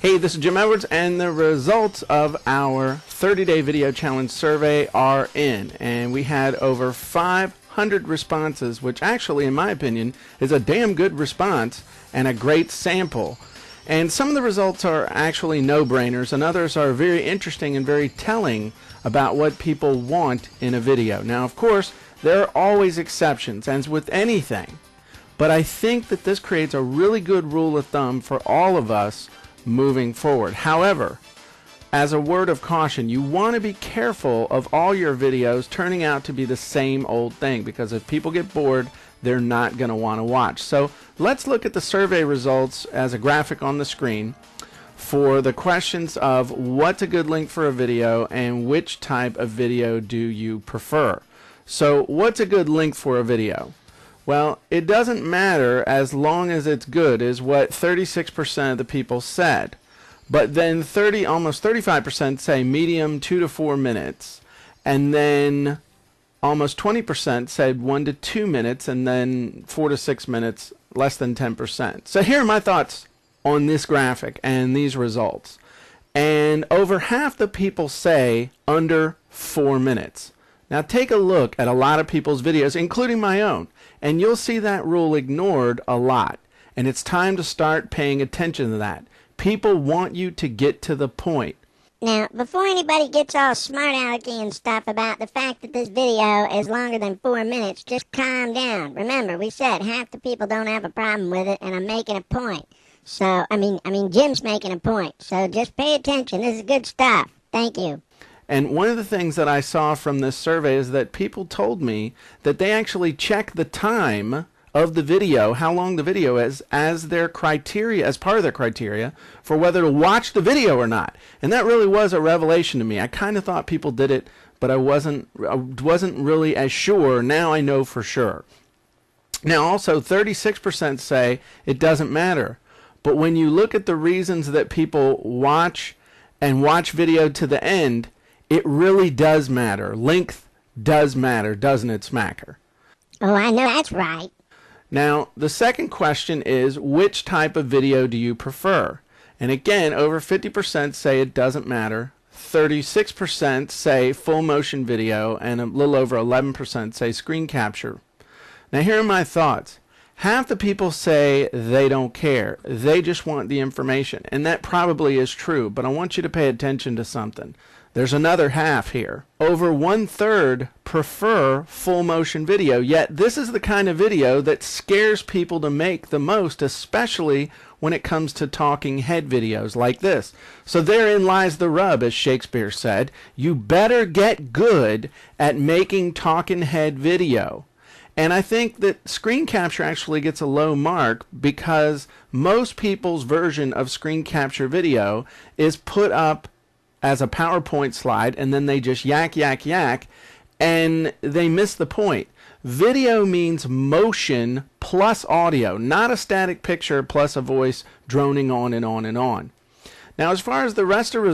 Hey, this is Jim Edwards, and the results of our 30-day video challenge survey are in. And we had over 500 responses, which actually, in my opinion, is a damn good response and a great sample. And some of the results are actually no-brainers, and others are very interesting and very telling about what people want in a video. Now, of course, there are always exceptions, as with anything. But I think that this creates a really good rule of thumb for all of us moving forward. However, as a word of caution, you want to be careful of all your videos turning out to be the same old thing, because if people get bored, they're not going to want to watch. So let's look at the survey results as a graphic on the screen for the questions of what's a good length for a video and which type of video do you prefer. So what's a good length for a video? Well, it doesn't matter as long as it's good, is what 36% of the people said. But then almost 35% say medium, 2 to 4 minutes. And then almost 20% said 1 to 2 minutes, and then 4 to 6 minutes, less than 10%. So here are my thoughts on this graphic and these results. And over half the people say under 4 minutes. Now take a look at a lot of people's videos, including my own, and you'll see that rule ignored a lot. And it's time to start paying attention to that. People want you to get to the point. Now, before anybody gets all smart alecky and stuff about the fact that this video is longer than 4 minutes, just calm down. Remember, we said half the people don't have a problem with it, and I'm making a point. So, I mean, Jim's making a point. So just pay attention. This is good stuff. Thank you. And one of the things that I saw from this survey is that people told me that they actually check the time of the video, how long the video is, as their criteria, as part of their criteria for whether to watch the video or not. And that really was a revelation to me. I kind of thought people did it, but I wasn't really as sure. Now I know for sure. Now also 36% say it doesn't matter. But when you look at the reasons that people watch video to the end, it really does matter. Length does matter, doesn't it, Smacker? Oh, I know that's right. Now, the second question is, which type of video do you prefer? And again, over 50% say it doesn't matter. 36% say full motion video, and a little over 11% say screen capture. Now, here are my thoughts. Half the people say they don't care. They just want the information. And that probably is true, but I want you to pay attention to something. There's another half here. Over 1/3 prefer full motion video, yet this is the kind of video that scares people to make the most, especially when it comes to talking head videos like this. So therein lies the rub, as Shakespeare said. You better get good at making talking head video. And I think that screen capture actually gets a low mark because most people's version of screen capture video is put up as a PowerPoint slide, and then they just yak, and they miss the point. Video means motion plus audio, not a static picture plus a voice droning on and on and on. Now, as far as the rest of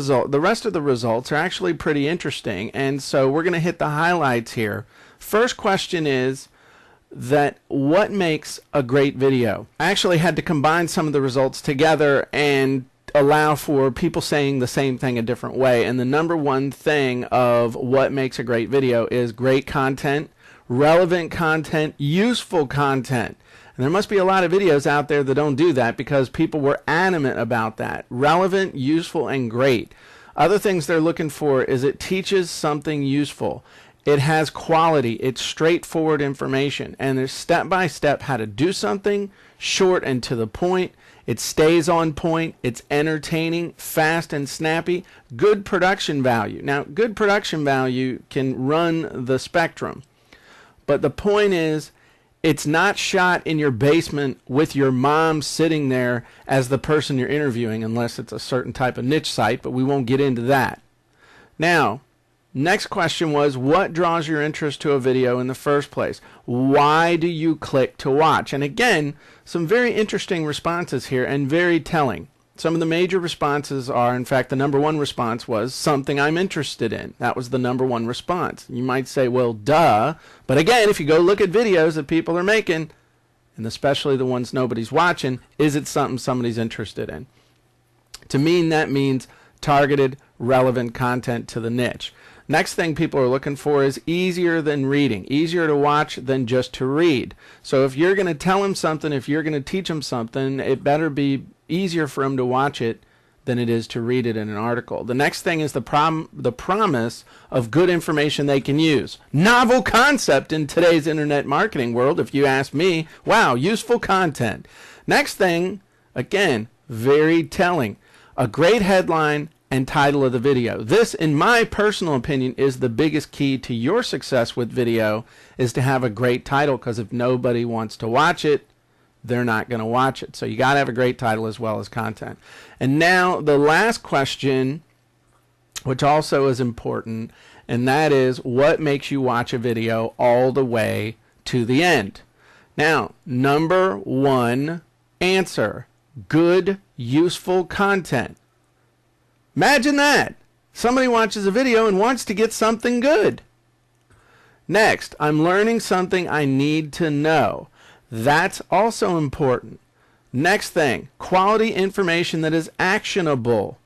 the results are actually pretty interesting, and so we're going to hit the highlights here. First question is that what makes a great video? I actually had to combine some of the results together and allow for people saying the same thing a different way. And the number one thing of what makes a great video is great content, relevant content, useful content. And there must be a lot of videos out there that don't do that because people were adamant about that. Relevant, useful, and great. Other things they're looking for is it teaches something useful. It has quality. It's straightforward information. And there's step-by-step how to do something, short and to the point. It stays on point. It's entertaining, fast, and snappy. Good production value. Now, good production value can run the spectrum. But the point is, it's not shot in your basement with your mom sitting there as the person you're interviewing, unless it's a certain type of niche site, but we won't get into that. Now, next question was, what draws your interest to a video in the first place? Why do you click to watch? And again, some very interesting responses here and very telling. Some of the major responses are, in fact, the number one response was something I'm interested in. That was the number one response. You might say, well, duh. But again, if you go look at videos that people are making, and especially the ones nobody's watching, is it something somebody's interested in? To me, that means targeted, relevant content to the niche. Next thing people are looking for is easier than reading, easier to watch than just to read. So if you're going to tell them something, if you're going to teach them something, it better be easier for them to watch it than it is to read it in an article. The next thing is the promise of good information they can use. Novel concept in today's internet marketing world, if you ask me. Wow, useful content. Next thing, again, very telling. A great headline and title of the video. This, in my personal opinion, is the biggest key to your success with video, is to have a great title, because if nobody wants to watch it, they're not going to watch it. So you got to have a great title as well as content. And now the last question, which also is important, and that is, what makes you watch a video all the way to the end? Now, number one answer, good, useful content. Imagine that. Somebody watches a video and wants to get something good. Next, I'm learning something I need to know. That's also important. Next thing, quality information that is actionable.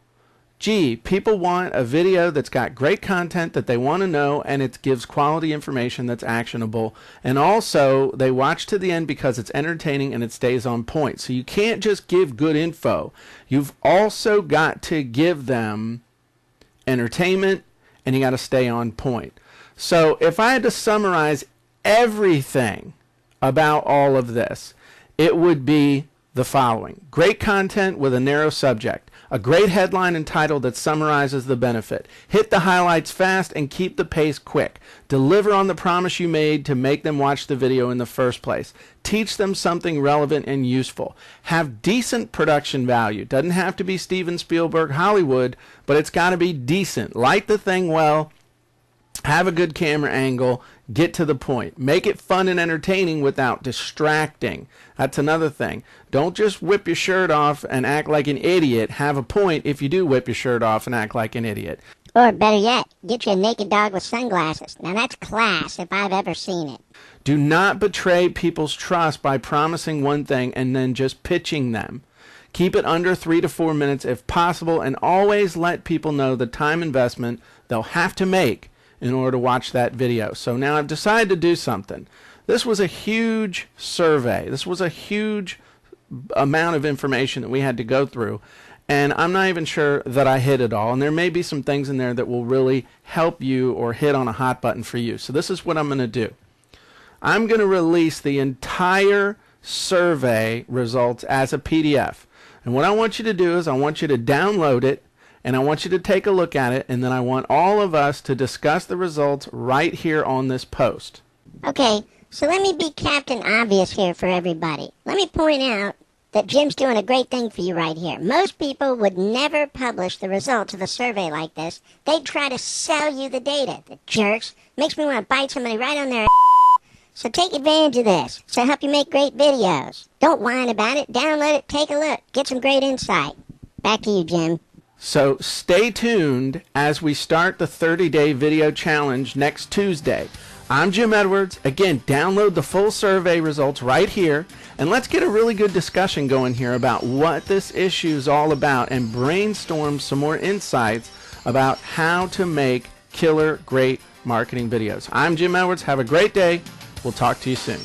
Gee, people want a video that's got great content that they want to know, and it gives quality information that's actionable. And also, they watch to the end because it's entertaining and it stays on point. So you can't just give good info. You've also got to give them entertainment, and you got to stay on point. So if I had to summarize everything about all of this, it would be the following. Great content with a narrow subject. A great headline and title that summarizes the benefit. Hit the highlights fast and keep the pace quick. Deliver on the promise you made to make them watch the video in the first place. Teach them something relevant and useful. Have decent production value. Doesn't have to be Steven Spielberg Hollywood, but it's got to be decent. Light the thing well. Have a good camera angle. Get to the point. Make it fun and entertaining without distracting. That's another thing. Don't just whip your shirt off and act like an idiot. Have a point if you do whip your shirt off and act like an idiot. Or better yet, get you a naked dog with sunglasses. Now that's class if I've ever seen it. Do not betray people's trust by promising one thing and then just pitching them. Keep it under 3 to 4 minutes if possible, and always let people know the time investment they'll have to make in order to watch that video. So now I've decided to do something. This was a huge survey. This was a huge amount of information that we had to go through, and I'm not even sure that I hit it all. And there may be some things in there that will really help you or hit on a hot button for you. So this is what I'm going to do. I'm going to release the entire survey results as a PDF. And what I want you to do is I want you to download it, and I want you to take a look at it, and then I want all of us to discuss the results right here on this post. Okay, so let me be Captain Obvious here for everybody. Let me point out that Jim's doing a great thing for you right here. Most people would never publish the results of a survey like this. They'd try to sell you the data. The jerks. Makes me want to bite somebody right on their So take advantage of this. So help you make great videos. Don't whine about it. Download it. Take a look. Get some great insight. Back to you, Jim. So stay tuned as we start the 30-day video challenge next Tuesday. I'm Jim Edwards. Again, download the full survey results right here, and let's get a really good discussion going here about what this issue is all about and brainstorm some more insights about how to make killer great marketing videos. I'm Jim Edwards. Have a great day. We'll talk to you soon.